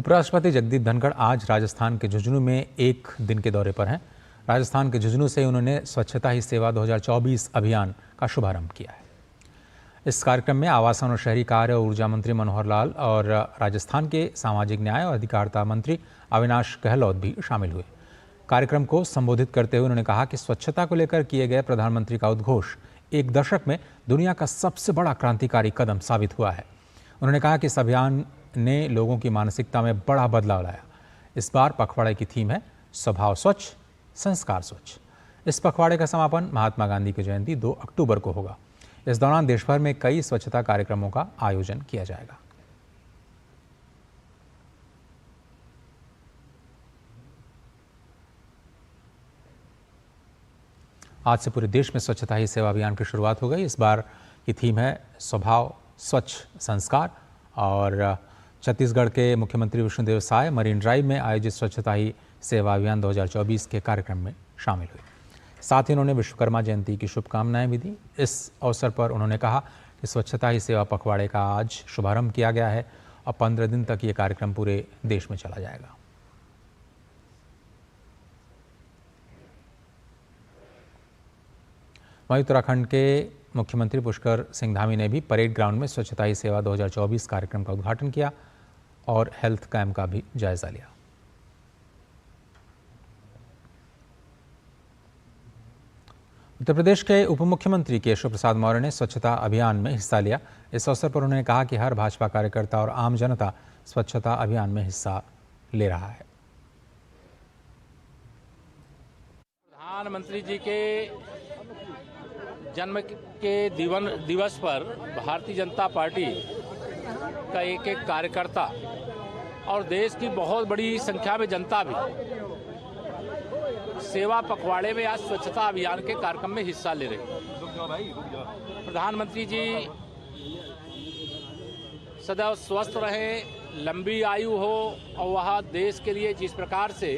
उपराष्ट्रपति जगदीप धनखड़ आज राजस्थान के झुंझुनू में एक दिन के दौरे पर हैं। राजस्थान के झुंझुनू से उन्होंने स्वच्छता ही सेवा 2024 अभियान का शुभारंभ किया है। इस कार्यक्रम में आवासन और शहरी कार्य और ऊर्जा मंत्री मनोहर लाल और राजस्थान के सामाजिक न्याय और अधिकारिता मंत्री अविनाश गहलोत भी शामिल हुए। कार्यक्रम को संबोधित करते हुए उन्होंने कहा कि स्वच्छता को लेकर किए गए प्रधानमंत्री का उद्घोष एक दशक में दुनिया का सबसे बड़ा क्रांतिकारी कदम साबित हुआ है। उन्होंने कहा कि इस अभियान ने लोगों की मानसिकता में बड़ा बदलाव लाया। इस बार पखवाड़े की थीम है स्वभाव स्वच्छ, संस्कार स्वच्छ। इस पखवाड़े का समापन महात्मा गांधी की जयंती 2 अक्टूबर को होगा। इस दौरान देश भर में कई स्वच्छता कार्यक्रमों का आयोजन किया जाएगा। आज से पूरे देश में स्वच्छता ही सेवा अभियान की शुरुआत हो गई। इस बार की थीम है स्वभाव स्वच्छ, संस्कार। और छत्तीसगढ़ के मुख्यमंत्री विष्णुदेव साय मरीन ड्राइव में आयोजित स्वच्छता ही सेवा अभियान 2024 के कार्यक्रम में शामिल हुए। साथ ही उन्होंने विश्वकर्मा जयंती की शुभकामनाएं भी दी। इस अवसर पर उन्होंने कहा कि स्वच्छता ही सेवा पखवाड़े का आज शुभारंभ किया गया है और 15 दिन तक ये कार्यक्रम पूरे देश में चला जाएगा। वहीं उत्तराखंड के मुख्यमंत्री पुष्कर सिंह धामी ने भी परेड ग्राउंड में स्वच्छता ही सेवा 2024 कार्यक्रम का उद्घाटन किया और हेल्थ कैंप का भी जायजा लिया। उत्तर प्रदेश के उप मुख्यमंत्री केशव प्रसाद मौर्य ने स्वच्छता अभियान में हिस्सा लिया। इस अवसर पर उन्होंने कहा कि हर भाजपा कार्यकर्ता और आम जनता स्वच्छता अभियान में हिस्सा ले रहा है। प्रधानमंत्री जी के जन्म के दिवस पर भारतीय जनता पार्टी का एक एक कार्यकर्ता और देश की बहुत बड़ी संख्या में जनता भी सेवा पखवाड़े में आज स्वच्छता अभियान के कार्यक्रम में हिस्सा ले रहे हैं। प्रधानमंत्री जी सदैव स्वस्थ रहे, लंबी आयु हो और वह देश के लिए जिस प्रकार से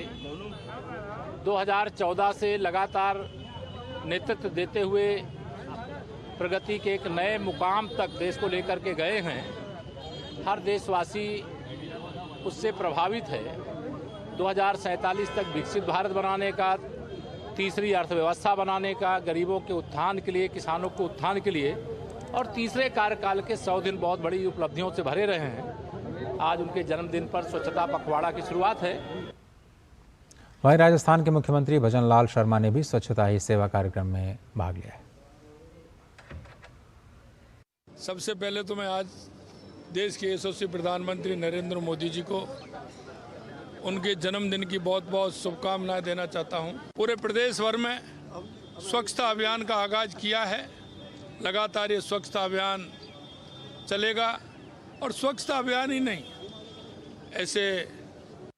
2014 से लगातार नेतृत्व देते हुए प्रगति के एक नए मुकाम तक देश को लेकर के गए हैं, हर देशवासी उससे प्रभावित है। 2047 तक विकसित भारत बनाने का, तीसरी अर्थव्यवस्था बनाने का, गरीबों के उत्थान के लिए, किसानों के उत्थान के लिए और तीसरे कार्यकाल के 100 दिन बहुत बड़ी उपलब्धियों से भरे रहे हैं। आज उनके जन्मदिन पर स्वच्छता पखवाड़ा की शुरुआत है। वहीं राजस्थान के मुख्यमंत्री भजन लाल शर्मा ने भी स्वच्छता ही सेवा कार्यक्रम में भाग लिया है। सबसे पहले तो मैं आज देश के यशस्वी प्रधानमंत्री नरेंद्र मोदी जी को उनके जन्मदिन की बहुत बहुत शुभकामनाएं देना चाहता हूं। पूरे प्रदेश भर में स्वच्छता अभियान का आगाज किया है। लगातार ये स्वच्छता अभियान चलेगा और स्वच्छता अभियान ही नहीं, ऐसे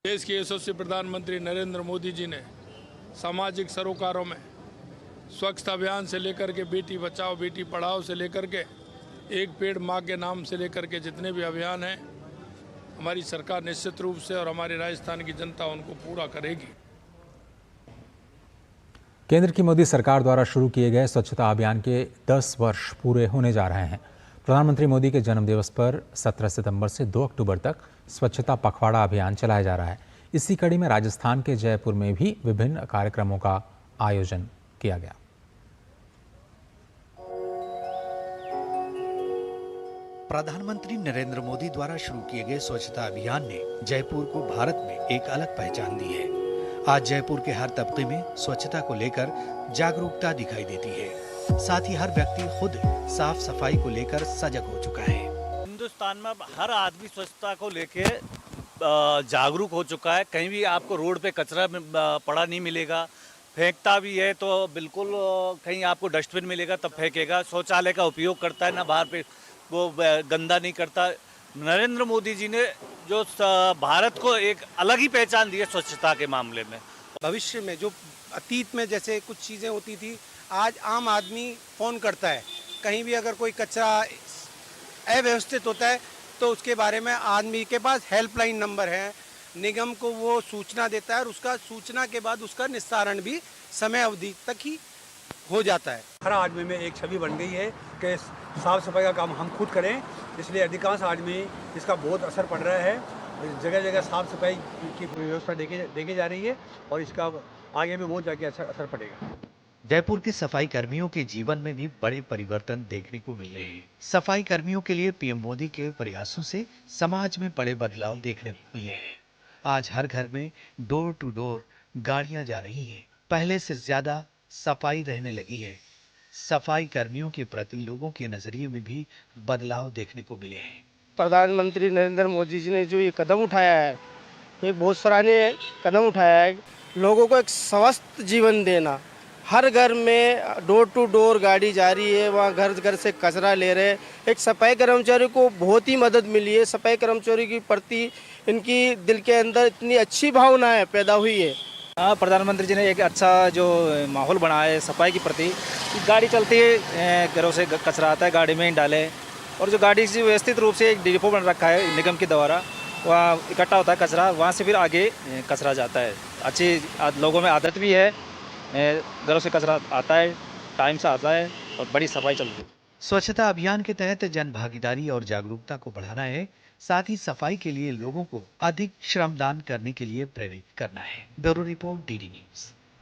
देश के यशस्वी प्रधानमंत्री नरेंद्र मोदी जी ने सामाजिक सरोकारों में स्वच्छता अभियान से लेकर के बेटी बचाओ बेटी पढ़ाओ से लेकर के एक पेड़ माँ के नाम से लेकर के जितने भी अभियान हैं, हमारी सरकार निश्चित रूप से और हमारी राजस्थान की जनता उनको पूरा करेगी। केंद्र की मोदी सरकार द्वारा शुरू किए गए स्वच्छता अभियान के 10 वर्ष पूरे होने जा रहे हैं। प्रधानमंत्री मोदी के जन्मदिवस पर 17 सितंबर से 2 अक्टूबर तक स्वच्छता पखवाड़ा अभियान चलाया जा रहा है। इसी कड़ी में राजस्थान के जयपुर में भी विभिन्न कार्यक्रमों का आयोजन किया गया। प्रधानमंत्री नरेंद्र मोदी द्वारा शुरू किए गए स्वच्छता अभियान ने जयपुर को भारत में एक अलग पहचान दी है। आज जयपुर के हर तबके में स्वच्छता को लेकर जागरूकता दिखाई देती है। साथ ही हर व्यक्ति खुद साफ सफाई को लेकर सजग हो चुका है। हिंदुस्तान में हर आदमी स्वच्छता को लेके जागरूक हो चुका है। कहीं भी आपको रोड पे कचरा पड़ा नहीं मिलेगा, फेंकता भी है तो बिल्कुल कहीं आपको डस्टबिन मिलेगा तब फेंकेगा। शौचालय का उपयोग करता है ना, बाहर पे वो गंदा नहीं करता। नरेंद्र मोदी जी ने जो भारत को एक अलग ही पहचान दी है स्वच्छता के मामले में। भविष्य में जो अतीत में जैसे कुछ चीज़ें होती थी, आज आम आदमी फ़ोन करता है, कहीं भी अगर कोई कचरा अव्यवस्थित होता है तो उसके बारे में आदमी के पास हेल्पलाइन नंबर है, निगम को वो सूचना देता है और उसका सूचना के बाद उसका निस्तारण भी समय अवधि तक ही हो जाता है। हर आदमी में एक छवि बन गई है कि साफ सफाई का काम हम खुद करें, इसलिए अधिकांश आदमी इसका बहुत असर पड़ रहा है जगह जगह साफ सफाई की व्यवस्था देखे जा रही है और इसका आगे में बहुत जाके असर पड़ेगा। जयपुर के सफाई कर्मियों के जीवन में भी बड़े परिवर्तन देखने को मिल रहे हैं। सफाई कर्मियों के लिए पीएम मोदी के प्रयासों से समाज में बड़े बदलाव देखने को मिले हैं। आज हर घर में डोर टू डोर गाड़ियां जा रही हैं। पहले से ज्यादा सफाई रहने लगी है। सफाई कर्मियों के प्रति लोगों के नजरिए में भी बदलाव देखने को मिले हैं। प्रधानमंत्री नरेंद्र मोदी जी ने जो ये कदम उठाया है, ये बहुत सराहनीय कदम उठाया है। लोगों को एक स्वस्थ जीवन देना, हर घर में डोर टू डोर गाड़ी जा रही है, वहाँ घर घर से कचरा ले रहे हैं। एक सफाई कर्मचारी को बहुत ही मदद मिली है। सफाई कर्मचारी के प्रति इनकी दिल के अंदर इतनी अच्छी भावनाएं पैदा हुई है। हाँ, प्रधानमंत्री जी ने एक अच्छा जो माहौल बनाया है सफाई के प्रति। गाड़ी चलती है, घरों से कचरा आता है, गाड़ी में ही डाले, और जो गाड़ी से व्यवस्थित रूप से एक डिपो बन रखा है निगम के द्वारा, वहाँ इकट्ठा होता है कचरा, वहाँ से फिर आगे कचरा जाता है। अच्छी लोगों में आदत भी है, घरों से कचरा आता है, टाइम से आता है और बड़ी सफाई चल रही है। स्वच्छता अभियान के तहत जन भागीदारी और जागरूकता को बढ़ाना है, साथ ही सफाई के लिए लोगों को अधिक श्रमदान करने के लिए प्रेरित करना है। Bureau report, DD news.